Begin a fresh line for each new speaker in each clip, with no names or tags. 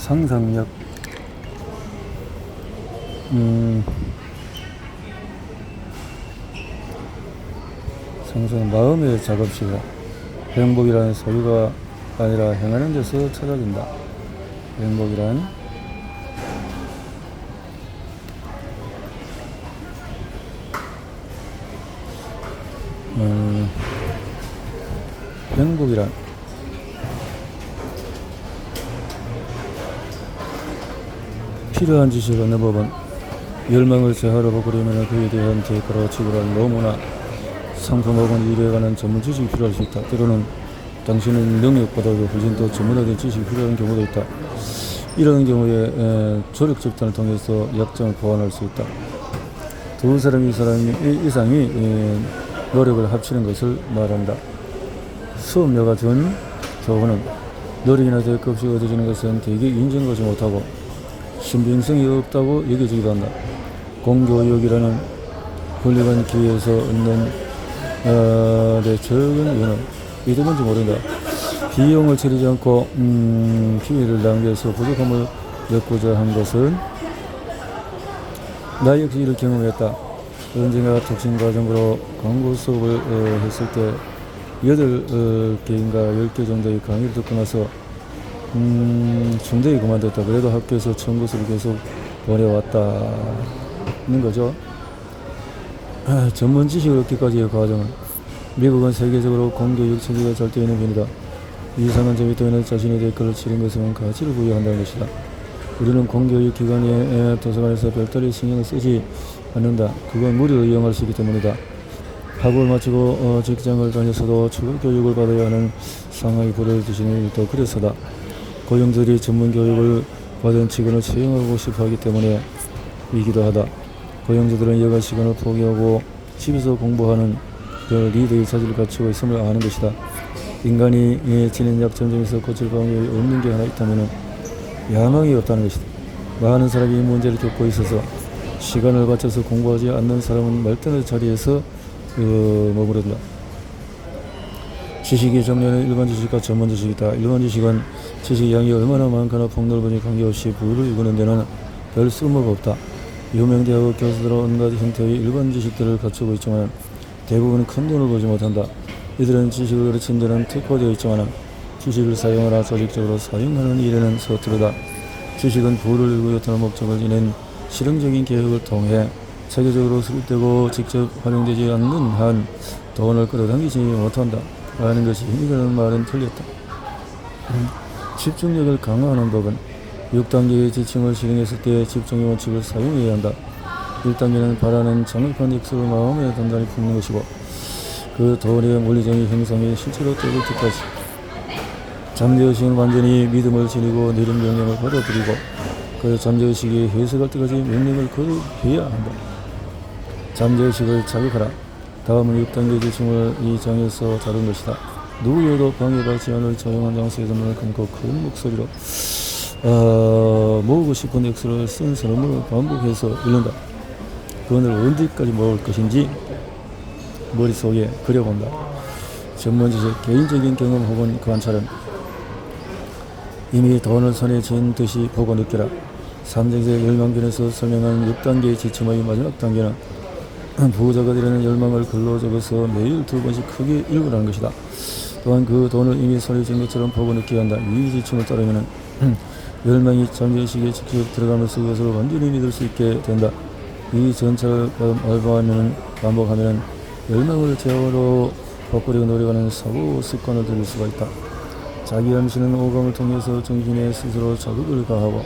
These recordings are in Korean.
상상력. 상상 마음의 작업시가 행복이라는 소유가 아니라 행하는 데서 찾아진다. 행복이란 행복이란 필요한 지식을 얻는 법은 열망을 제하로 바꾸려면 그에 대한 대가로 지불할 노무나 상품 혹은 일에 관한 전문 지식이 필요할 수 있다. 때로는 당신은 능력보다도 훨씬 더 전문화된 지식이 필요한 경우도 있다. 이런 경우에 조력 집단을 통해서 약점을 보완할 수 있다. 두 사람 이상이 노력을 합치는 것을 말한다. 수업료가 준 교훈은 노력이나 대가 없이 얻어지는 것은 대개 인정하지 못하고 신빙성이 없다고 여겨지기도 한다. 공교육이라는 훌륭한 기회에서 얻는 적은 이유는 이도 뭔지 모른다. 비용을 치르지 않고 기회를 낭비해서 부족함을 엮고자 한 것은 나 역시 이를 경험했다. 언젠가 특징 과정으로 광고 수업을 했을 때 8개인가 10개 정도의 강의를 듣고 나서 중대에 그만뒀다. 그래도 학교에서 청구서를 계속 보내왔다는 거죠. 전문 지식을 얻기까지의 과정은 미국은 세계적으로 공교육 체제가 잘 되어 있는 편이다. 이상한 점이 또는 자신의 대가를 치른 것은 가치를 부여한다는 것이다. 우리는 공교육 기관의 도서관에서 별다른 신경을 쓰지 않는다. 그건 무료로 이용할 수 있기 때문이다. 학업을 마치고 직장을 다녀서도 추가 교육을 받아야 하는 상황이 벌어지는 일도 그래서다. 고용들이 전문 교육을 받은 직원을 채용하고 싶어 하기 때문이기도 하다. 고용주들은 여가 시간을 포기하고 집에서 공부하는 그 리더의 자질을 갖추고 있음을 아는 것이다. 인간이 지닌 약점 중에서 고칠 방법이 없는 게 하나 있다면 야망이 없다는 것이다. 많은 사람이 이 문제를 겪고 있어서 시간을 바쳐서 공부하지 않는 사람은 말단의 자리에서 머무른다. 지식의 종류는 일반 지식과 전문 지식이다. 일반 지식은 지식 양이 얼마나 많거나 폭넓은지 관계없이 부를 이루는 데는 별 쓸모가 없다. 유명대학 교수들은 온갖 형태의 일반 지식들을 갖추고 있지만 대부분은 큰 돈을 벌지 못한다. 이들은 지식을 가르치는 데는 특화되어 있지만 지식을 사용하나 조직적으로 사용하는 일에는 서투르다. 지식은 부를 이루고 요탄의 목적을 지닌 실용적인 계획을 통해 체계적으로 수립되고 직접 활용되지 않는 한 돈을 끌어당기지 못한다. 라는 것이 이라는 말은 틀렸다. 집중력을 강화하는 법은 6단계의 지침을 실행했을 때 집중의 원칙을 사용해야 한다. 1단계는 바라는 장밋한 액수를 마음에 단단히 품는 것이고 그 돈의 물리적인 형성이 실제로 되을 때까지 잠재의식은 완전히 믿음을 지니고 내린 명령을 받아들이고 그 잠재의식이 해석할 때까지 명령을 거듭해야 한다. 잠재의식을 자극하라. 다음은 6단계 지침을 이 장에서 다룬 것이다. 누구에도 방해받지 않을 조용한 장소에서 눈을 감고 큰 목소리로 모으고 싶은 액수를 쓴 선언문을 반복해서 읽는다. 그건을 언제까지 모을 것인지 머릿속에 그려본다. 전문지식, 개인적인 경험 혹은 관찰은 이미 돈을 손에 쥔 듯이 보고 느껴라. 삼정세 열망편에서 설명한 6단계 지침의 마지막 단계는 부자가 되려는 열망을 글로 적어서 매일 2번씩 크게 읽으라는 것이다. 또한 그 돈을 이미 손에 쥔 것처럼 보고 느껴야 한다. 이 지침을 따르면 열망이 잠재의식에 직접 들어가면서 그것을 완전히 믿을 수 있게 된다. 이 전차를 반복하면 열망을 제어로 바꾸려고 노력하는 사고 습관을 들일 수가 있다. 자기 암시는 오감을 통해서 정신에 스스로 자극을 가하고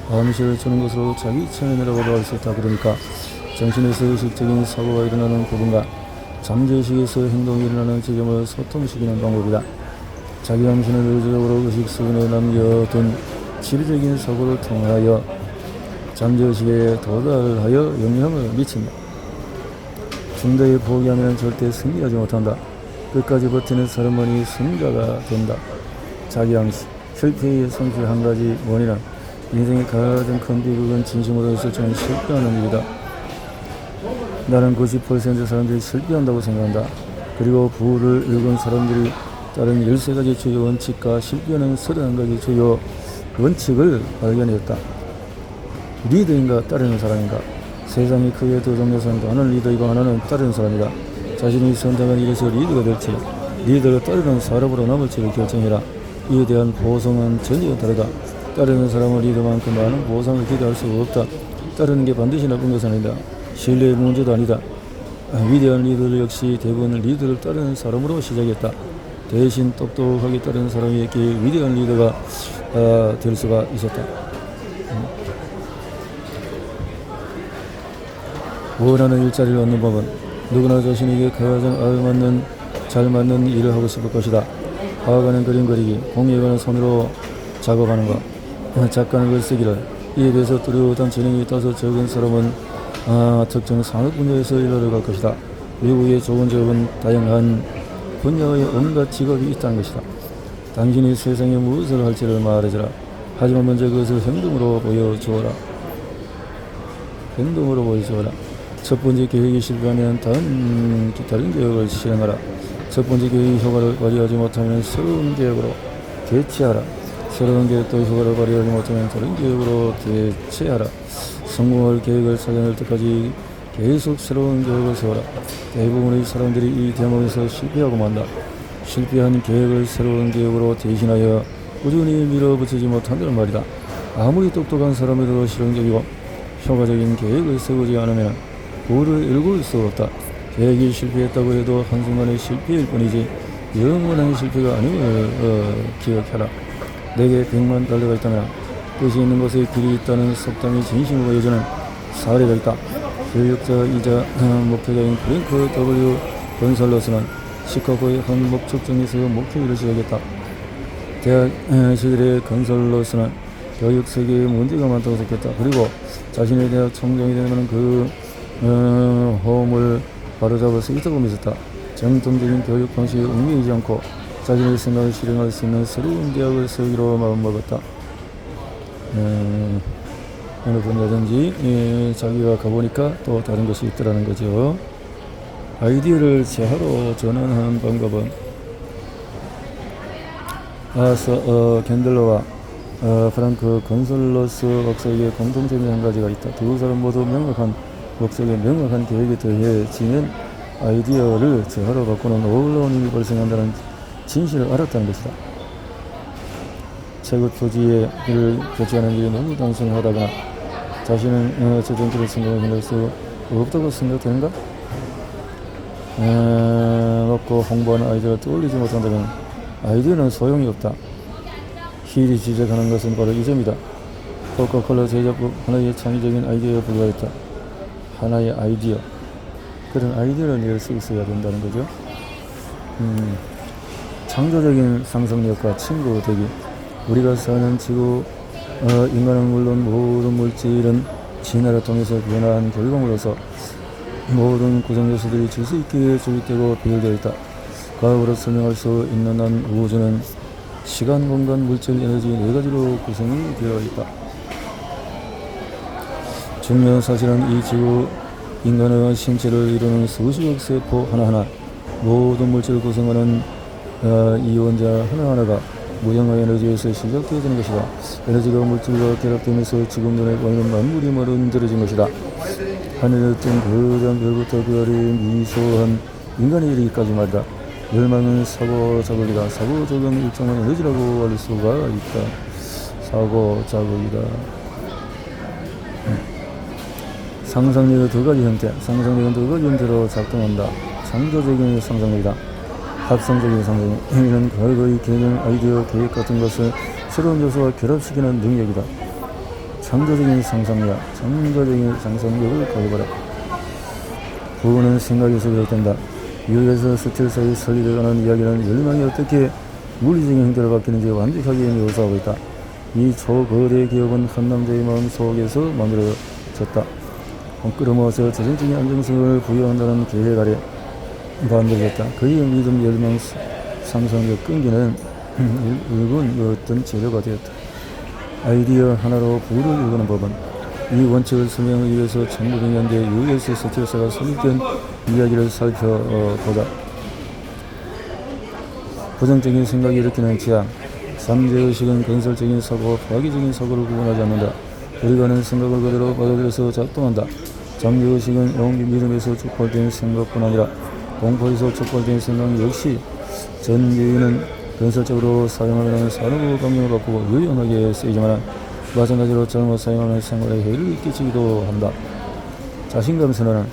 암시를 주는 것으로 자기 체면이라고도 할 수 있다. 그러니까 정신에서 의식적인 사고가 일어나는 부분과 잠재의식에서 행동이 일어나는 지점을 소통시키는 방법이다. 자기 암시는 의지적으로 의식 수준에 남겨둔 지리적인 사고를 통하여 잠재의식에 도달하여 영향을 미친다. 중도에 포기하면 절대 승리하지 못한다. 끝까지 버티는 사람만이 승자가 된다. 자기 암시, 실패의 성취 한 가지 원인은 인생의 가장 큰 비극은 진심으로 했을 적은 실패하는 일이다. 나는 90% 사람들이 실패한다고 생각한다. 그리고 부를 읽은 사람들이 다른 13가지 주요 원칙과 실패하는 31가지 주요 원칙을 발견했다. 리더인가 따르는 사람인가? 세상에 크게 두 종류 사람도 하나는 리더이고 하나는 따르는 사람이다. 자신이 선택한 일에서 리더가 될지 리더를 따르는 사람으로 남을지를 결정해라. 이에 대한 보상은 전혀 다르다. 따르는 사람은 리더만큼 많은 보상을 기대할 수가 없다. 따르는 게 반드시 나쁜 것은 아니다. 신뢰의 문제도 아니다. 위대한 리더들 역시 대부분 리더를 따르는 사람으로 시작했다. 대신 똑똑하게 따르는 사람에게 위대한 리더가 될 수가 있었다. 원하는 일자리를 얻는 법은 누구나 자신에게 가장 잘 맞는 일을 하고 싶을 것이다. 화가는 그림 그리기, 공예가는 손으로 작업하는 것, 작가는 글쓰기를. 이에 비해서 뚜렷한 재능이 있다서 적은 사람은 특정 산업 분야에서 일하러 갈 것이다. 외국의 좋은 직업은 다양한 분야의 온갖 직업이 있다는 것이다. 당신이 세상에 무엇을 할지를 말해주라. 하지만 먼저 그것을 행동으로 보여주어라. 첫 번째 계획이 실패하면 다른 계획을 실행하라. 첫 번째 계획이 효과를 발휘하지 못하면 새로운 계획으로 대체하라. 새로운 계획도 효과를 발휘하지 못하면 다른 계획으로 대체하라. 성공할 계획을 찾아낼 때까지 계속 새로운 계획을 세워라. 대부분의 사람들이 이 대목에서 실패하고 만다. 실패한 계획을 새로운 계획으로 대신하여 꾸준히 밀어붙이지 못한다는 말이다. 아무리 똑똑한 사람에도 실용적이고 효과적인 계획을 세우지 않으면 부를 일굴 수 없다. 계획이 실패했다고 해도 한순간의 실패일 뿐이지 영원한 실패가 아님을 기억해라. 내게 100만 달러가 있다면 뜻이 있는 곳에 길이 있다는 속담이 진심을 보여주는 사례가 있다. 교육자이자 목회자인 프랭크 W. 건설러스는 시카고의 한 목축점에서 목회를 시작했다. 대학 시절에 건설러스는 교육 세계에 문제가 많다고 생각했다. 그리고 자신의 대학 총장이 되면 그 호흡을 바로잡을 수 있다고 믿었다. 정통적인 교육 방식에 얽매이지 않고 자신의 생각을 실행할 수 있는 새로운 대학을 세우기로 마음먹었다. 어느 분야든지 자기가 가보니까 또 다른 것이 있더라는 거죠. 아이디어를 재화로 전환하는 방법은 아서 겐들러와 프랑크 건설러스 박사에게 공통점이 한 가지가 있다. 두 사람 모두 명확한 목적에 명확한 계획이 더해지면 아이디어를 재화로 바꾸는 놀라운 힘이 발생한다는 진실을 알았다는 것이다. 최고 표지를 교체하는 일이 너무 단순하다거나 자신은 저정치를 성공해낼 수 없다고 생각되는가? 먹고 홍보하는 아이디어를 떠올리지 못한다면 아이디어는 소용이 없다. 힐이 지적하는 것은 바로 이 점이다. 코카콜라 제작부 하나의 창의적인 아이디어에 불과했다. 하나의 아이디어. 그런 아이디어를 낼 수 있어야 된다는 거죠. 창조적인 상상력과 친구 되기. 우리가 사는 지구, 인간은 물론 모든 물질은 진화를 통해서 변화한 결과물로서 모든 구성 요소들이 질서 있게 조직되고 비율되어 있다. 과학으로 설명할 수 있는 한 우주는 시간, 공간, 물질, 에너지 4가지로 구성이 되어 있다. 중요한 사실은 이 지구, 인간의 신체를 이루는 수십억 세포 하나하나, 모든 물질을 구성하는 이원자 하나하나가 무형의 에너지에서 시작되어지는 것이다. 에너지가 물질과 결합되면서 지금 눈에 보이는 만물이 만들어진 것이다. 하늘에 뜬 가장 별부터 그 아래에 미소한 인간에 이르기까지 말이다. 멸망은 사고자극이다. 사고자극은 일정한 에너지라고 알 수가 있다. 사고자극이다. 상상력의 2가지 형태. 상상력은 2가지 형태로 작동한다. 창조적인 상상력이다. 합성적인 상상력. 이는 과거의 개념, 아이디어, 계획 같은 것을 새로운 요소와 결합시키는 능력이다. 창조적인 상상력. 창조적인 상상력을 가져봐라. 부부는 생각에서 비롯된다. 유에서 스틸 사이 설립되어가는 이야기는 멸망이 어떻게 물리적인 형태를 바뀌는지 완벽하게 묘사하고 있다. 이 초거대 기업은 한 남자의 마음 속에서 만들어졌다. 끌어모아서 재정적인 안정성을 부여한다는 계획 아래 만들어졌다. 그의 믿음, 열망, 상상력, 끈기는 일군 어떤 재료가 되었다. 아이디어 하나로 부를 이루는 법은 이 원칙을 설명하기 위해서 1900년대 US 스틸사가 설립된 이야기를 살펴보자. 부정적인 생각이 일으키는 지향. 삼재의식은 건설적인 사고와 파괴적인 사고를 구분하지 않는다. 우리가 하는 생각을 그대로 받아들여서 작동한다. 잠재의식은 용기 믿음에서 촉발된 생각뿐 아니라 공포에서 촉발된 생각 역시 전개인은 건설적으로 사용하면 산후 감정을 바꾸고 유용하게 쓰이지만 마찬가지로 잘못 사용하면 생활에 해를 끼치기도 한다. 자신감 선언은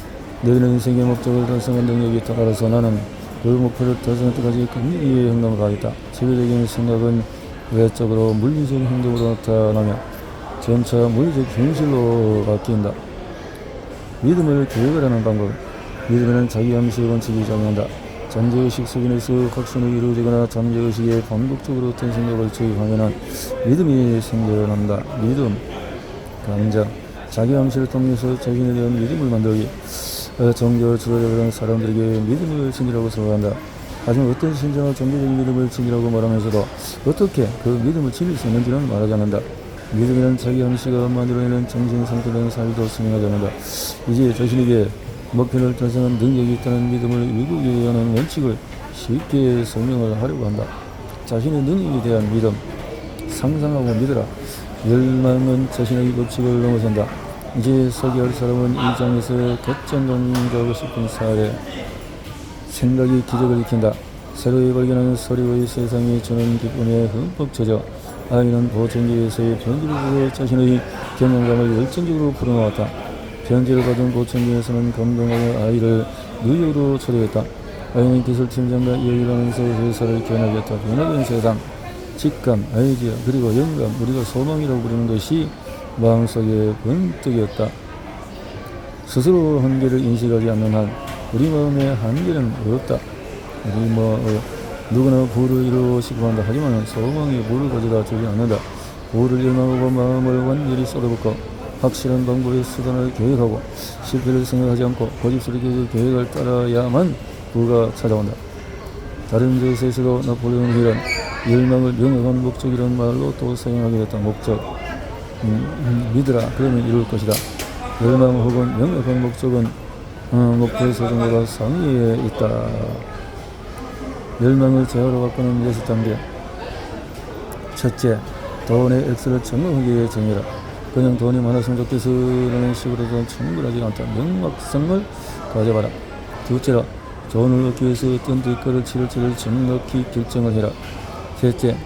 너희는 인생의 목적을 달성한 능력이 따라서 나는 그 목표를 달성할 때까지 긍정의 행동을 하겠다. 체계적인 생각은 외적으로 물리적 행동으로 나타나며 점차 물리적 현실로 바뀐다. 믿음을 계획을 하는 방법. 믿음에는 자기암시의 원칙이 작용한다. 잠재의식 수준에서 확신이 이루어지거나 잠재의식에 반복적으로 어떤 생각을 주입하면 믿음이 생겨난다. 믿음, 감정, 자기암시를 통해서 자신에 대한 믿음을 만들기. 종교 지도자들은 사람들에게 믿음을 챙기라고 설명한다. 하지만 어떤 신자가 종교적인 믿음을 챙기라고 말하면서도 어떻게 그 믿음을 챙길 수 있는지는 말하지 않는다. 믿음이란 자기암시가 만들어내는 정신 상태된 삶도 승인하지 않는다. 이제 자신에게 목표를 달성한 능력이 있다는 믿음을 이루기 위한 원칙을 쉽게 설명을 하려고 한다. 자신의 능력에 대한 믿음, 상상하고 믿으라. 열망은 자신의 법칙을 넘어선다. 이제 소개할 사람은 이 장에서 가장 강조하고 싶은 사례. 생각이 기적을 일으킨다. 새로이 발견하는 서리의 세상이 주는 기쁨에 흠뻑 젖어 아이는 보청기에서의 편지를 보고 자신의 경험감을 열정적으로 풀어놓았다. 편지를 받은 보청기에서는 감동하여 아이를 뉴욕으로 초대했다. 아이는 기술팀장과 이야기를 하면서 회사를 견학했다. 변화된 세상, 직감, 아이디어, 그리고 영감, 우리가 소망이라고 부르는 것이 마음속에 번뜩였다. 스스로 한계를 인식하지 않는 한 우리 마음의 한계는 없다. 누구나 부를 이루고 싶어 한다. 하지만 소망이 부를 가져다 주지 않는다. 부를 열망하고 마음을 완전히 쏟아붓고 확실한 방법의 수단을 계획하고 실패를 생각하지 않고 고집스럽게 그 계획을 따라야만 부가 찾아온다. 다른 저서에서도 나폴레옹 힐은 열망을 명확한 목적이라는 말로 또 사용하게 됐다. 목적, 믿으라 그러면 이룰 것이다. 열망 혹은 명확한 목적은 목표의 소중보다 상위에 있다. 열망을 제어로 바꾸는 6단계. 첫째, 돈의 액수를 정확하게 정해라. 그냥 돈이 많았으면 좋겠어라는 식으로도 충분하지 않다. 명확성을 가져봐라. 둘째로, 돈을 얻기 위해서 어떤 대가를 치를지를 정확히 결정을 해라. 셋째,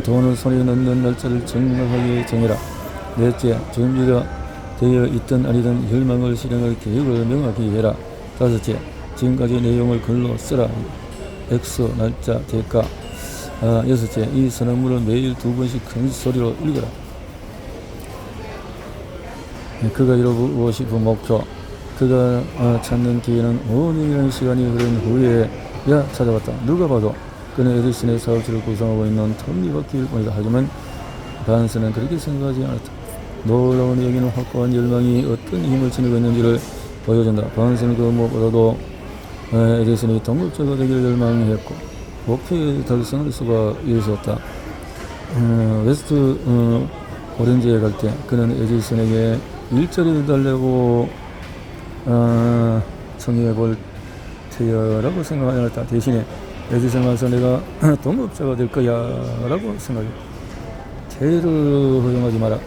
돈을 손에 넣는 날짜를 정확하게 정해라. 넷째, 준비가 되어 있든 아니든 열망을 실행할 계획을 명확히 해라. 다섯째, 지금까지 내용을 글로 써라. 액수, 날짜, 대가. 여섯째, 이 선언문을 매일 2번씩 큰 소리로 읽어라. 그가 이루고 싶은 목표, 그가 찾는 기회는 5년이라는 시간이 흐른 후에야 찾아왔다. 누가 봐도 그는 에디슨의 사업체를 구성하고 있는 톱니바퀴일 뿐이다. 하지만 반스는 그렇게 생각하지 않았다. 놀라운 여기는 확고한 열망이 어떤 힘을 지니고 있는지를 보여준다. 반스는 그 무엇보다도 에디슨이 동급자가 되기를 열망했고 목표에 달성할 수가 있었다. 웨스트 오렌지에 갈 때 그는 에디슨에게 일자리를 달라고 청해 볼 테여라고 생각하지 않았다. 대신에 에디슨 와서 내가 동급자가 될 거야 라고 생각해. 대를 허용하지 마라.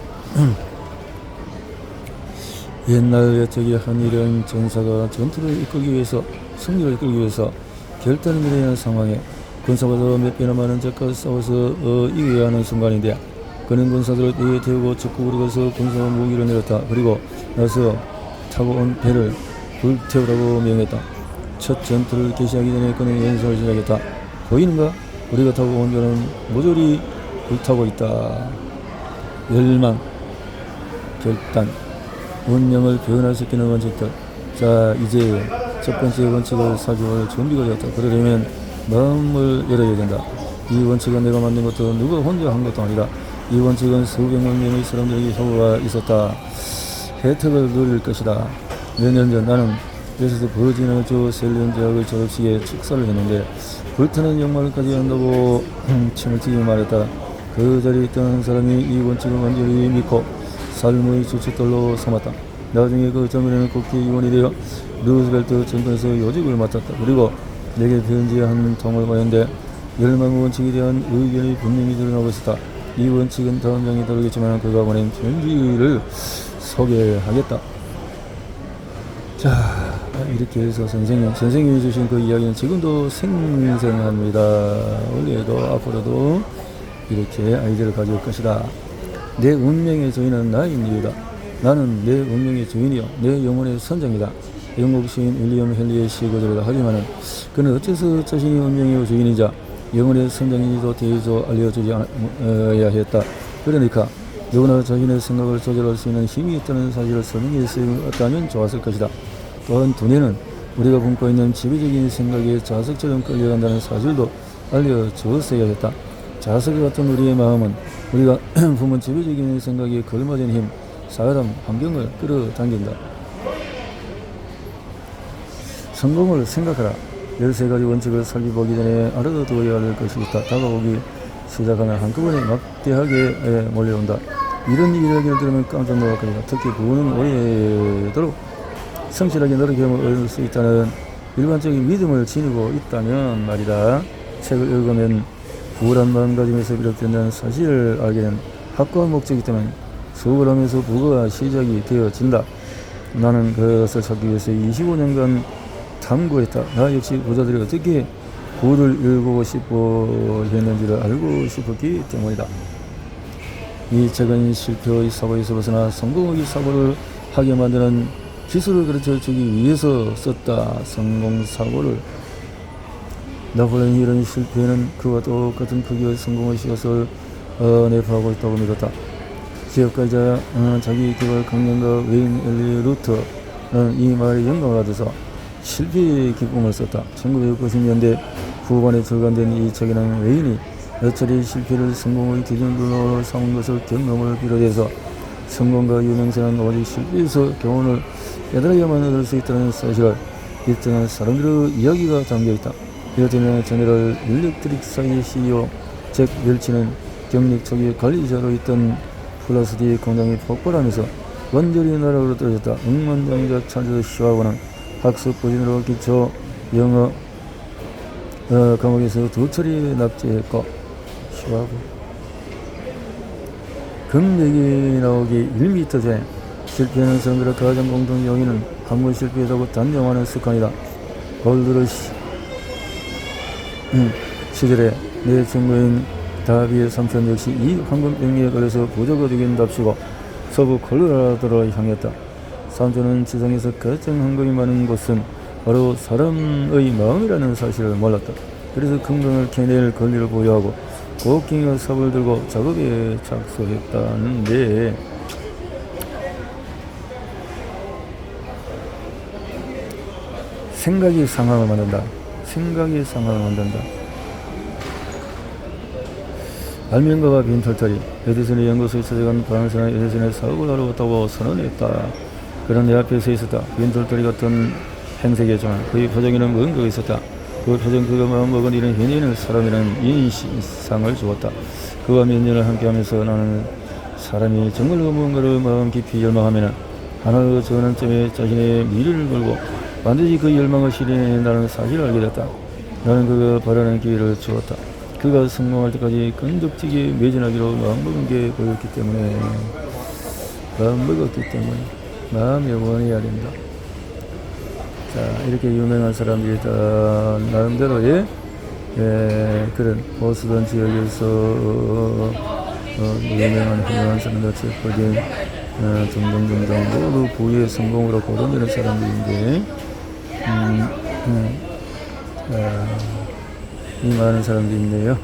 옛날 옛적의 한 일행 전사가 전투를 이끌기 위해서, 승리를 이끌기 위해서 결단을 내려야 하는 상황에 군사보다 몇 배나 많은 적과 싸워서 이겨야 하는 순간인데 그는 군사들을 배에 태우고 적국으로 가서 군사 무기를 내렸다. 그리고 나서 타고 온 배를 불태우라고 명했다. 첫 전투를 개시하기 전에 그는 연설을 시작했다. 보이는가? 우리가 타고 온 배는 모조리 불타고 있다. 열망, 결단, 운명을 변화시키는 원칙들. 자, 이제 첫 번째 원칙을 살펴볼 준비가 되었다. 그러려면 마음을 열어야 된다. 이 원칙은 내가 만든 것도 누가 혼자 한 것도 아니다. 이 원칙은 수백만 명의 사람들에게 효과가 있었다. 혜택을 누릴 것이다. 몇 년 전 나는 그래서 버지니아주 셀리언 대학의 졸업식에 축사를 했는데 불타는 영광을까지 한다고 침을 튀기며 말했다. 그 자리에 있던 한 사람이 이 원칙을 완전히 믿고 삶의 주춧돌로 삼았다. 나중에 그 젊은이는 국회의원이 되어 루즈벨트 정권에서 요직을 맡았다. 그리고 내게 편지 한 통을 보냈는데 열망 원칙에 대한 의견이 분명히 드러나고 있었다. 이 원칙은 다음 장에 다루겠지만 그가 보낸 편지를 소개하겠다. 자, 이렇게 해서 선생님이 주신 그 이야기는 지금도 생생합니다. 원래도 앞으로도 이렇게 아이디어를 가져올 것이다. 내 운명의 주인은 나인 이유다. 나는 내 운명의 주인이요 내 영혼의 선장이다. 영국 시인 윌리엄 헨리의 시고절이다. 하지만 그는 어째서 자신이 운명의 주인이자 영혼의 선장인지도 대의조 알려주어야 했다. 그러니까 누구나 자신의 생각을 조절할 수 있는 힘이 있다는 사실을 설명했다면 좋았을 것이다. 또한 두뇌는 우리가 품고 있는 지배적인 생각에 자석처럼 끌려간다는 사실도 알려주었어야 했다. 자석 같은 우리의 마음은 우리가 품은 지배적인 생각에 걸맞은 힘, 사람, 환경을 끌어당긴다. 성공을 생각하라. 13가지 원칙을 살펴보기 전에 알아두어야 할 것이 있다. 다가오기 시작하면 한꺼번에 막대하게 몰려온다. 이런 이야기를 들으면 깜짝 놀랄 것이다. 특히 부부는 오래도록 성실하게 노력하면 얻을 수 있다는 일반적인 믿음을 지니고 있다면 말이다. 책을 읽으면 우울한 마음가짐에서 비롯된다는 사실을 알게 된 확고한 목적이기 때문에 수업을 하면서 부가 시작이 되어진다. 나는 그것을 찾기 위해서 25년간 탐구했다. 나 역시 부자들이 어떻게 부를 읽고 싶어 했는지를 알고 싶었기 때문이다. 이 책은 실패의 사고에서 벗어나 성공의 사고를 하게 만드는 기술을 가르쳐주기 위해서 썼다. 성공사고를. 나폴레옹이 이런 실패는 그와 똑같은 크기의 성공의 시각을 내포하고 있다고 믿었다. 기업가이자 자기 개발 강령가 웨인 엘리 루터는 이 말에 영감을 받아서 실패의 기쁨을 썼다. 1990년대 후반에 출간된 이 책에는 웨인이 여차례 실패를 성공의 기준으로 삼은 것을 경험을 비롯해서 성공과 유명세는 오직 실패에서 교훈을 깨달아야만 얻을 수 있다는 사실을 입증한 사람들의 이야기가 담겨있다. 이렇다면 제네럴 일렉트릭사의 CEO 잭 웰치는 경력 초기 관리자로 있던 플라스디 공장이 폭발하면서 완전히 나락으로 떨어졌다. 억만장자 찰스 슈와브는 학습 부진으로 기초 영어 과목에서 2차례 납치했고 슈와브 금액이 나오기 1m 전에 실패하는 사람들의 가장 공통 용인은 한 번 실패했다고 단정하는 습관이다. 골드러시 시절에 내 친구인 다비의 삼촌 역시 이 황금병에 걸려서 부자가 되긴답시고 서부 콜로라도로 향했다. 삼촌은 지상에서 가장 황금이 많은 곳은 바로 사람의 마음이라는 사실을 몰랐다. 그래서 금강을 캐낼 권리를 보유하고 곡괭이와 삽을 들고 작업에 착수했다는데 생각이 상황을 만든다. 생각이 상황을 만든다. 발명가가 빈털터리 에디슨의 연구소에 찾아간 바람사는 에디슨의 사업을 하러 왔다고 선언했다. 그는 내 앞에 서 있었다. 빈털터리 같은 행색이었지만 그의 표정에는 뭔가가 있었다. 그 표정 그가 마음먹은 이런 현인은 사람이라는 인상을 주었다. 그와 몇 년을 함께하면서 나는 사람이 정말 무언가를 마음 깊이 열망하면 하나의 전환점에 자신의 미래를 걸고 반드시 그 열망을 실현한다는 사실을 알게 됐다. 나는 그가 바라는 기회를 주었다. 그가 성공할 때까지 끈적지게 매진하기로 마음먹은 게 보였기 때문에 마음먹었기 때문에 마음이 원해야 된다. 자, 이렇게 유명한 사람들이 다 나름대로의 그런 보스턴 지역에서 유명한 훌륭한 사람들 체포된 등등등등 모두 부의 성공으로 거론되는 사람들인데 이 많은 사람들이 있네요.